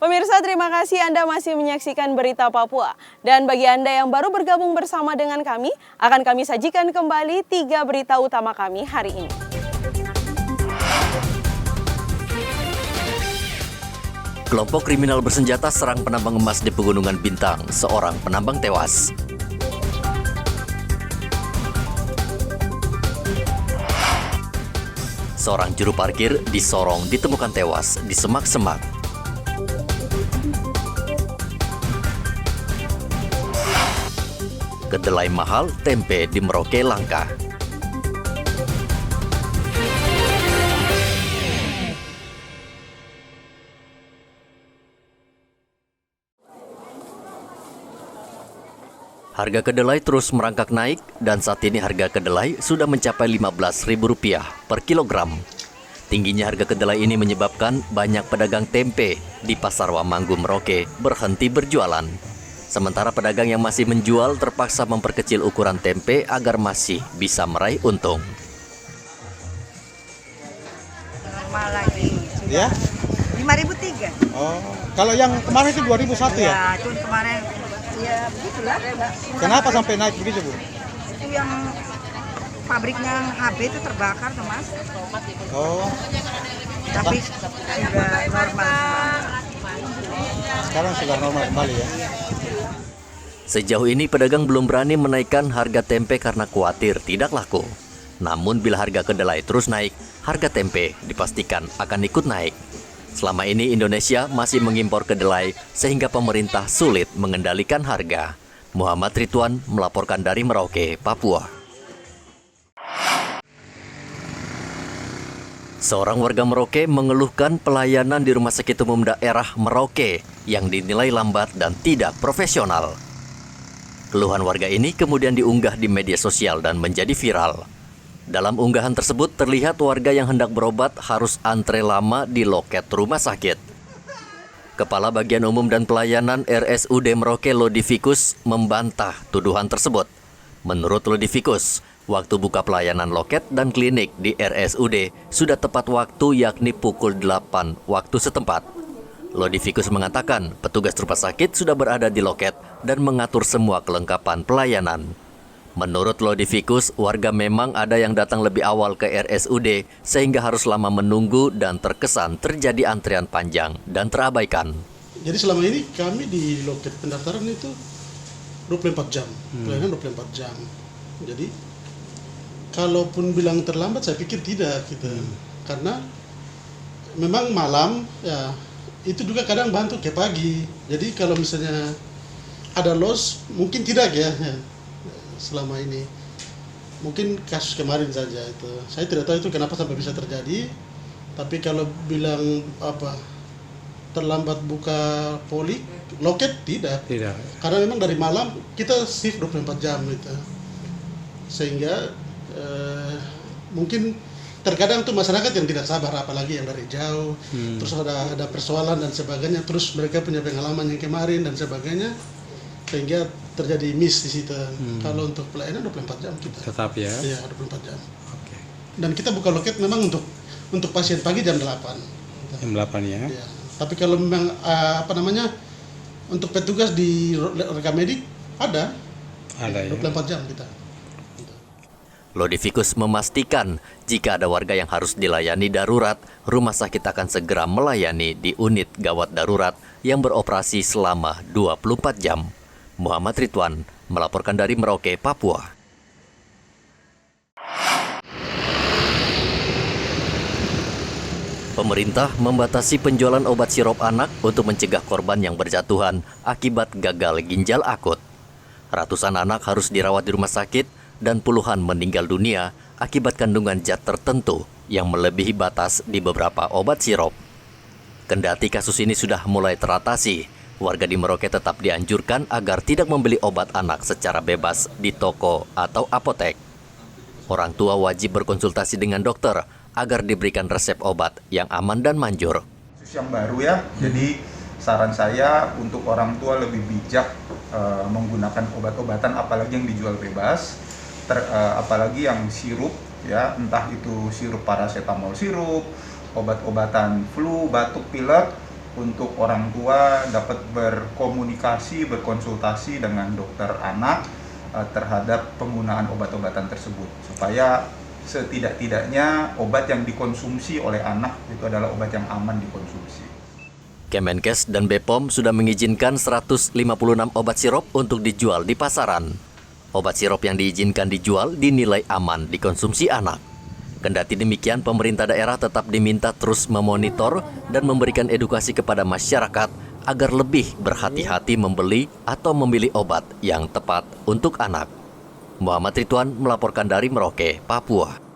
Pemirsa, terima kasih Anda masih menyaksikan Berita Papua. Dan bagi Anda yang baru bergabung bersama dengan kami, akan kami sajikan kembali 3 berita utama kami hari ini. Kelompok kriminal bersenjata serang penambang emas di Pegunungan Bintang. Seorang penambang tewas. Seorang juru parkir di Sorong ditemukan tewas di semak-semak. Kedelai mahal, tempe di Merauke langka. Harga kedelai terus merangkak naik dan saat ini harga kedelai sudah mencapai Rp15.000 per kilogram. Tingginya harga kedelai ini menyebabkan banyak pedagang tempe di Pasar Wamanggu Merauke berhenti berjualan. Sementara pedagang yang masih menjual terpaksa memperkecil ukuran tempe agar masih bisa meraih untung. Normal lagi. Ya? 5.003. Oh, kalau yang kemarin itu 2001 ya? Ya, itu kemarin ya begitulah. Kenapa sampai naik begitu, Bu? Itu yang pabriknya HB itu terbakar tuh, Mas. Oh, Tapi sudah normal. sekarang sudah normal kembali ya? Sejauh ini pedagang belum berani menaikkan harga tempe karena khawatir tidak laku. Namun bila harga kedelai terus naik, harga tempe dipastikan akan ikut naik. Selama ini Indonesia masih mengimpor kedelai sehingga pemerintah sulit mengendalikan harga. Muhammad Ridwan melaporkan dari Merauke, Papua. Seorang warga Merauke mengeluhkan pelayanan di Rumah Sakit Umum Daerah Merauke yang dinilai lambat dan tidak profesional. Keluhan warga ini kemudian diunggah di media sosial dan menjadi viral. Dalam unggahan tersebut terlihat warga yang hendak berobat harus antre lama di loket rumah sakit. Kepala Bagian Umum dan Pelayanan RSUD Merauke Lodivikus membantah tuduhan tersebut. Menurut Lodivikus, waktu buka pelayanan loket dan klinik di RSUD sudah tepat waktu yakni pukul 8 waktu setempat. Lodivikus mengatakan petugas rumah sakit sudah berada di loket dan mengatur semua kelengkapan pelayanan. Menurut Lodivikus, warga memang ada yang datang lebih awal ke RSUD sehingga harus lama menunggu dan terkesan terjadi antrian panjang dan terabaikan. Jadi selama ini kami di loket pendaftaran itu 24 jam, pelayanan 24 jam. Jadi kalaupun bilang terlambat saya pikir tidak gitu. Karena memang malam ya itu juga kadang bantu ke pagi. Jadi kalau misalnya ada loss mungkin tidak ya selama ini. Mungkin kasus kemarin saja itu. Saya tidak tahu itu kenapa sampai bisa terjadi. Tapi kalau bilang terlambat buka poli loket tidak. Karena memang dari malam kita shift 24 jam gitu. Sehingga mungkin terkadang tuh masyarakat yang tidak sabar, apalagi yang dari jauh, terus ada persoalan dan sebagainya, terus mereka punya pengalaman yang kemarin dan sebagainya, sehingga terjadi miss di situ. Kalau untuk pelayanan 24 jam kita. Tetap ya? Iya, 24 jam. Oke. Dan kita buka loket memang untuk pasien pagi jam 8. Jam 8 ya? Iya. Tapi kalau memang untuk petugas di rekam medik ada Ada ya? 24 jam kita. Lodivikus memastikan jika ada warga yang harus dilayani darurat, rumah sakit akan segera melayani di unit gawat darurat yang beroperasi selama 24 jam. Muhammad Ridwan melaporkan dari Merauke, Papua. Pemerintah membatasi penjualan obat sirup anak untuk mencegah korban yang berjatuhan akibat gagal ginjal akut. Ratusan anak harus dirawat di rumah sakit dan puluhan meninggal dunia akibat kandungan zat tertentu yang melebihi batas di beberapa obat sirup. Kendati kasus ini sudah mulai teratasi, warga di Merauke tetap dianjurkan agar tidak membeli obat anak secara bebas di toko atau apotek. Orang tua wajib berkonsultasi dengan dokter agar diberikan resep obat yang aman dan manjur. Yang baru ya, jadi saran saya untuk orang tua lebih bijak menggunakan obat-obatan apalagi yang dijual bebas. Apalagi yang sirup ya, entah itu sirup paracetamol sirup, obat-obatan flu, batuk, pilek, untuk orang tua dapat berkomunikasi, berkonsultasi dengan dokter anak terhadap penggunaan obat-obatan tersebut, supaya setidak-tidaknya obat yang dikonsumsi oleh anak itu adalah obat yang aman dikonsumsi. Kemenkes dan BPOM sudah mengizinkan 156 obat sirup untuk dijual di pasaran. Obat sirup yang diizinkan dijual dinilai aman dikonsumsi anak. Kendati demikian, pemerintah daerah tetap diminta terus memonitor dan memberikan edukasi kepada masyarakat agar lebih berhati-hati membeli atau memilih obat yang tepat untuk anak. Muhammad Ridwan melaporkan dari Merauke, Papua.